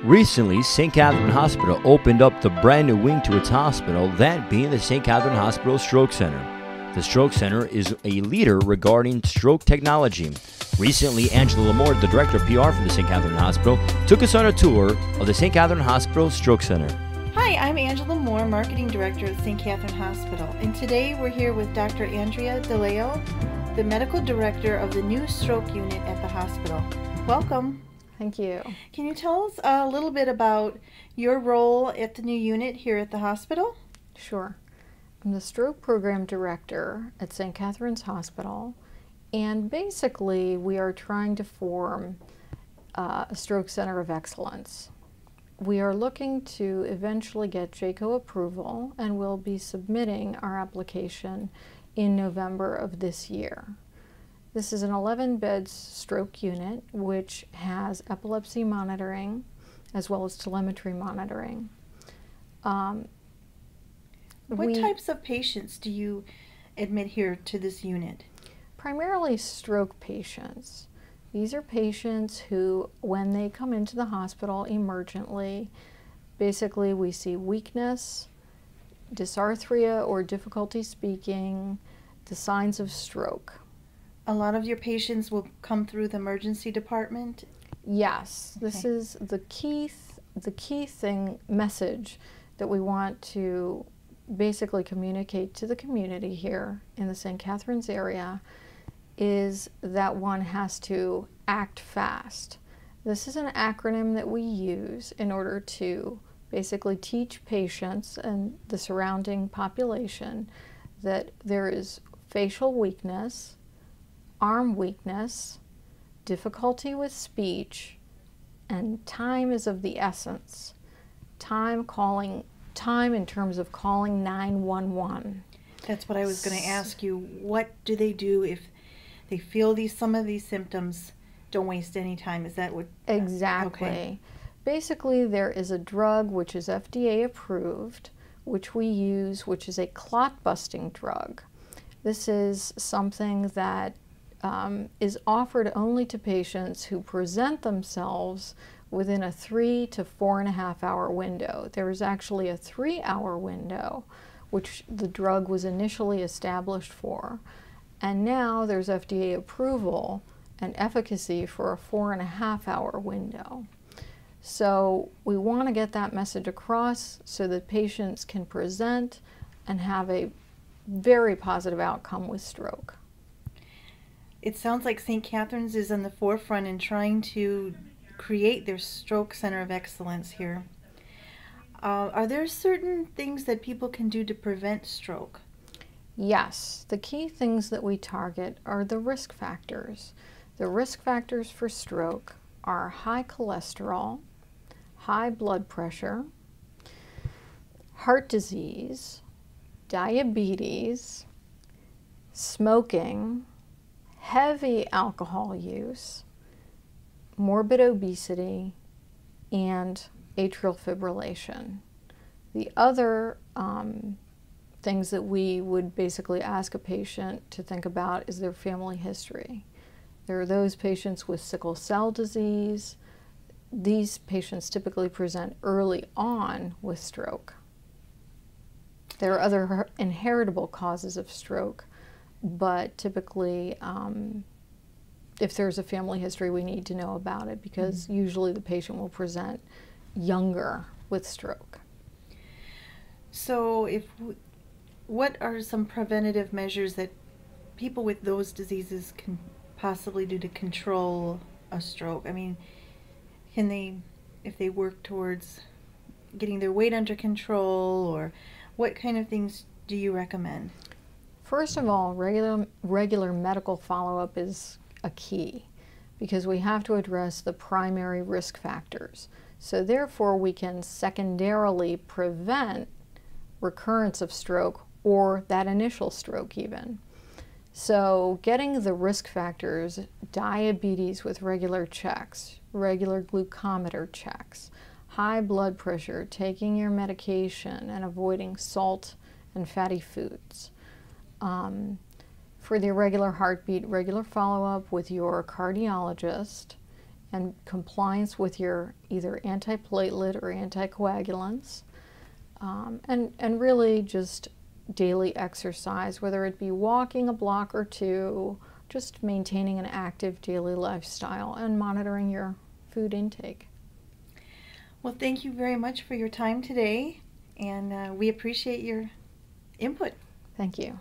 Recently, St. Catherine Hospital opened up the brand new wing to its hospital, that being the St. Catherine Hospital Stroke Center. The Stroke Center is a leader regarding stroke technology. Recently, Angela Lamore, the director of PR for the St. Catherine Hospital, took us on a tour of the St. Catherine Hospital Stroke Center. Hi, I'm Angela Moore, Marketing Director of St. Catherine Hospital, and today we're here with Dr. Andrea DeLeo, the Medical Director of the new stroke unit at the hospital. Welcome. Thank you. Can you tell us a little bit about your role at the new unit here at the hospital? Sure. I'm the Stroke Program Director at St. Catherine's Hospital, and basically we are trying to form a stroke center of excellence. We are looking to eventually get JCAHO approval, and we'll be submitting our application in November of this year. This is an 11-bed stroke unit which has epilepsy monitoring as well as telemetry monitoring. What types of patients do you admit here to this unit? Primarily stroke patients. These are patients who, when they come into the hospital emergently, basically we see weakness, dysarthria or difficulty speaking, the signs of stroke. A lot of your patients will come through the emergency department? Yes, this Okay. is the key message that we want to basically communicate to the community here in the St. Catherine's area, is that one has to act fast. This is an acronym that we use in order to basically teach patients and the surrounding population that there is facial weakness, arm weakness, difficulty with speech, and time is of the essence. Time in terms of calling 911. That's what I was going to ask you. What do they do if they feel some of these symptoms? Don't waste any time. Is that what? Exactly. Okay. Basically, there is a drug which is FDA approved, which we use, which is a clot-busting drug. This is something that is offered only to patients who present themselves within a 3 to 4.5 hour window. There is actually a 3-hour window, which the drug was initially established for, and now there's FDA approval and efficacy for a 4.5 hour window. So we want to get that message across so that patients can present and have a very positive outcome with stroke. It sounds like St. Catherine's is on the forefront in trying to create their stroke center of excellence here. Are there certain things that people can do to prevent stroke? Yes, the key things that we target are the risk factors. The risk factors for stroke are high cholesterol, high blood pressure, heart disease, diabetes, smoking, heavy alcohol use, morbid obesity, and atrial fibrillation. The other things that we would basically ask a patient to think about is their family history. There are those patients with sickle cell disease. These patients typically present early on with stroke. There are other inheritable causes of stroke, but typically if there's a family history, we need to know about it because usually the patient will present younger with stroke. So what are some preventative measures that people with those diseases can possibly do to control a stroke? I mean, can they, if they work towards getting their weight under control, or what kind of things do you recommend? First of all, regular medical follow-up is a key because we have to address the primary risk factors. So therefore, we can secondarily prevent recurrence of stroke or that initial stroke even. So getting the risk factors, diabetes with regular checks, regular glucometer checks, high blood pressure, taking your medication and avoiding salt and fatty foods. For the irregular heartbeat, regular follow-up with your cardiologist and compliance with your either antiplatelet or anticoagulants, and really just daily exercise, whether it be walking a block or two, just maintaining an active daily lifestyle and monitoring your food intake. Well, thank you very much for your time today, and we appreciate your input. Thank you.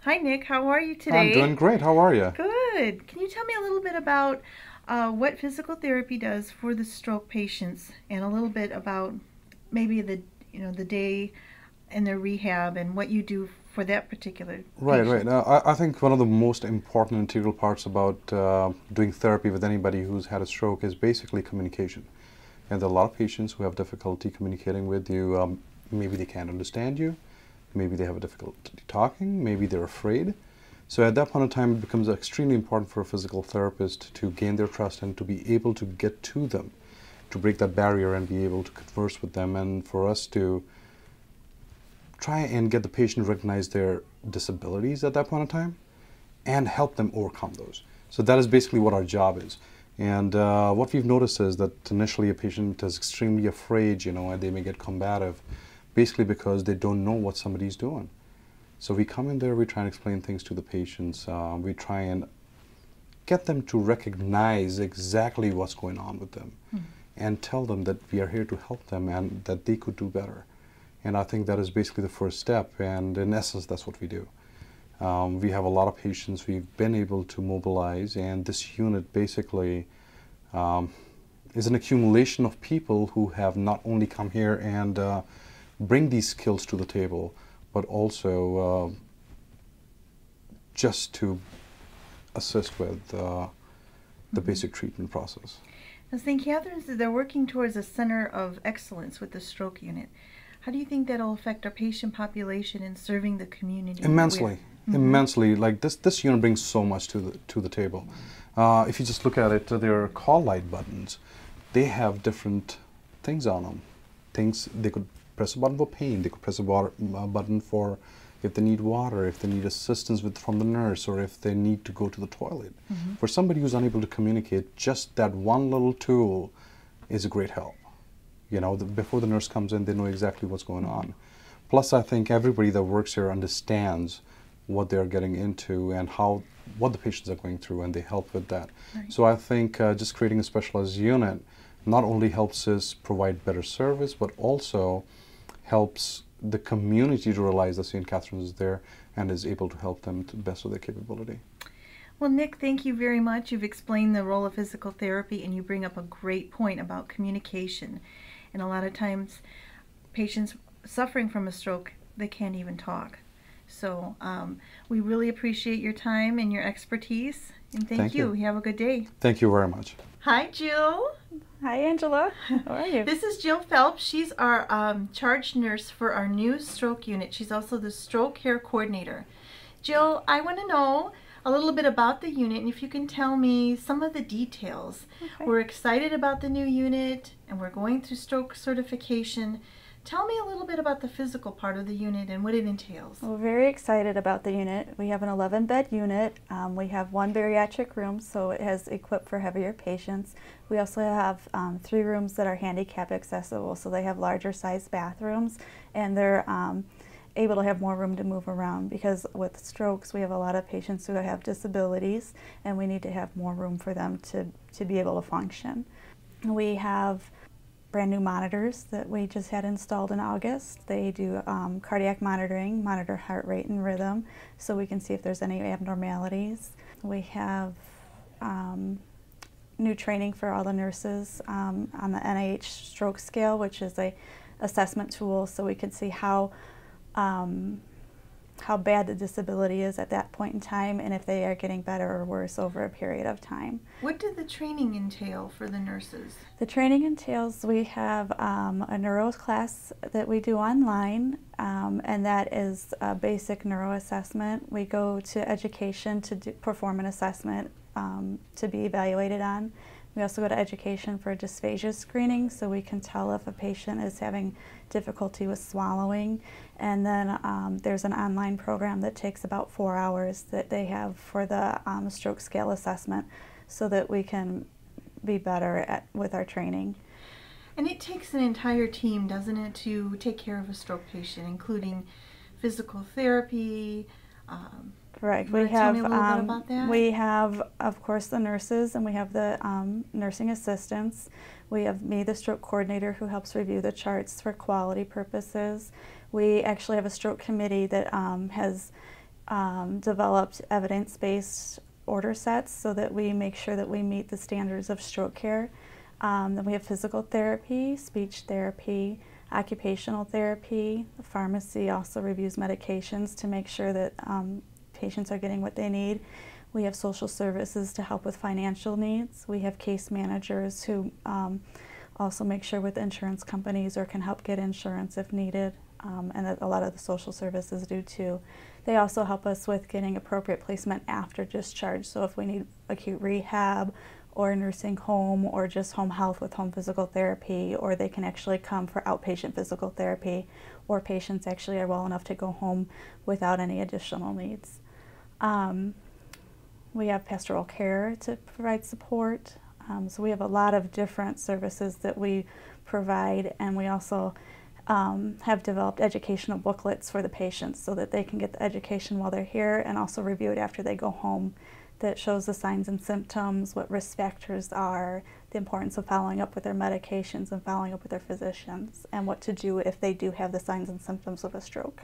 Hi, Nick. How are you today? I'm doing great. How are you? Good. Can you tell me a little bit about what physical therapy does for the stroke patients, and a little bit about maybe the day in their rehab and what you do for that particular Right. patient? I think one of the most important integral parts about doing therapy with anybody who's had a stroke is basically communication. And there are a lot of patients who have difficulty communicating with you. Maybe they can't understand you. Maybe they have a difficulty talking. Maybe they're afraid. So at that point in time, it becomes extremely important for a physical therapist to gain their trust and to be able to get to them, to break that barrier and be able to converse with them, and for us to try and get the patient to recognize their disabilities at that point in time and help them overcome those. So that is basically what our job is. And what we've noticed is that initially a patient is extremely afraid, and they may get combative, basically because they don't know what somebody's doing. So we come in there, we try and explain things to the patients, we try and get them to recognize exactly what's going on with them and tell them that we are here to help them and that they could do better. And I think that is basically the first step, and in essence that's what we do. We have a lot of patients we've been able to mobilize, and this unit basically is an accumulation of people who have not only come here and bring these skills to the table, but also just to assist with the basic treatment process. Now, St. Catherine's, they're working towards a center of excellence with the stroke unit. How do you think that'll affect our patient population in serving the community? Immensely, immensely. Like this unit brings so much to the table. If you just look at it, their call light buttons, they have different things on them. Things they could press a button for pain. They could press a button for if they need water, if they need assistance from the nurse, or if they need to go to the toilet. For somebody who's unable to communicate, just that one little tool is a great help. Before the nurse comes in, they know exactly what's going on. Plus, I think everybody that works here understands what they're getting into and what the patients are going through, and they help with that. Right. So I think just creating a specialized unit not only helps us provide better service, but also helps the community to realize that St. Catherine's is there and is able to help them to the best of their capability. Well, Nick, thank you very much. You've explained the role of physical therapy, and you bring up a great point about communication. And a lot of times, patients suffering from a stroke, they can't even talk. So we really appreciate your time and your expertise. And thank you. You have a good day. Thank you very much. Hi, Jill. Hi, Angela. How are you? This is Jill Phelps. She's our charge nurse for our new stroke unit. She's also the stroke care coordinator. Jill, I want to know a little bit about the unit, and if you can tell me some of the details. Okay. We're excited about the new unit, and we're going through stroke certification. Tell me a little bit about the physical part of the unit and what it entails. We're very excited about the unit. We have an 11-bed unit. We have one bariatric room, so it has equipped for heavier patients. We also have 3 rooms that are handicap accessible, so they have larger sized bathrooms, and they're able to have more room to move around, because with strokes we have a lot of patients who have disabilities, and we need to have more room for them to be able to function. We have brand new monitors that we just had installed in August. They do cardiac monitoring, monitor heart rate and rhythm, so we can see if there's any abnormalities. We have new training for all the nurses on the NIH stroke scale, which is a assessment tool, so we can see how bad the disability is at that point in time, and if they are getting better or worse over a period of time. What did the training entail for the nurses? The training entails, we have a neuro class that we do online, and that is a basic neuro assessment. We go to education to perform an assessment to be evaluated on. We also go to education for dysphagia screening, so we can tell if a patient is having difficulty with swallowing. And then there's an online program that takes about 4 hours that they have for the stroke scale assessment, so that we can be better with our training. And it takes an entire team, doesn't it, to take care of a stroke patient, including physical therapy? Correct. We have, tell me a little bit about that? We have, of course, the nurses, and we have the nursing assistants. We have me, the stroke coordinator, who helps review the charts for quality purposes. We actually have a stroke committee that has developed evidence-based order sets so that we make sure that we meet the standards of stroke care. Then we have physical therapy, speech therapy, occupational therapy. The pharmacy also reviews medications to make sure that patients are getting what they need. We have social services to help with financial needs. We have case managers who also make sure with insurance companies or can help get insurance if needed, and a lot of the social services do too. They also help us with getting appropriate placement after discharge, so if we need acute rehab or nursing home or just home health with home physical therapy, or they can actually come for outpatient physical therapy, or patients actually are well enough to go home without any additional needs. We have pastoral care to provide support, so we have a lot of different services that we provide, and we also have developed educational booklets for the patients so that they can get the education while they're here and also review it after they go home, that shows the signs and symptoms, what risk factors are, the importance of following up with their medications and following up with their physicians, and what to do if they do have the signs and symptoms of a stroke.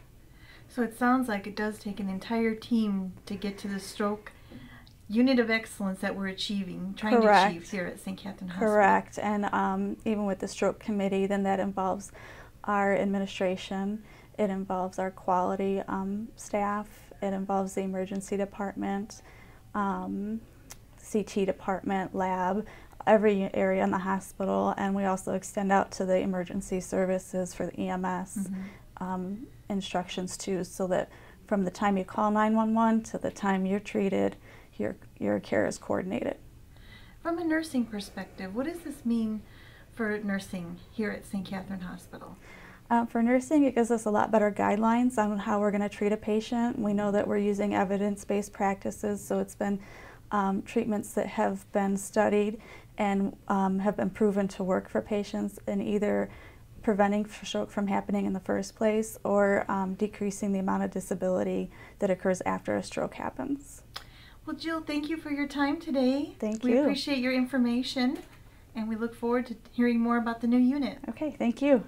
So it sounds like it does take an entire team to get to the stroke unit of excellence that we're achieving, trying to achieve here at St. Catherine Hospital. Correct, and even with the stroke committee, then that involves our administration, it involves our quality staff, it involves the emergency department, CT department, lab, every area in the hospital, and we also extend out to the emergency services for the EMS instructions too, so that from the time you call 911 to the time you're treated, your care is coordinated. From a nursing perspective, what does this mean for nursing here at St. Catherine Hospital? For nursing, it gives us a lot better guidelines on how we're going to treat a patient. We know that we're using evidence-based practices, so it's been treatments that have been studied and have been proven to work for patients in either preventing stroke from happening in the first place or decreasing the amount of disability that occurs after a stroke happens. Well, Jill, thank you for your time today. Thank you. We appreciate your information, and we look forward to hearing more about the new unit. Okay, thank you.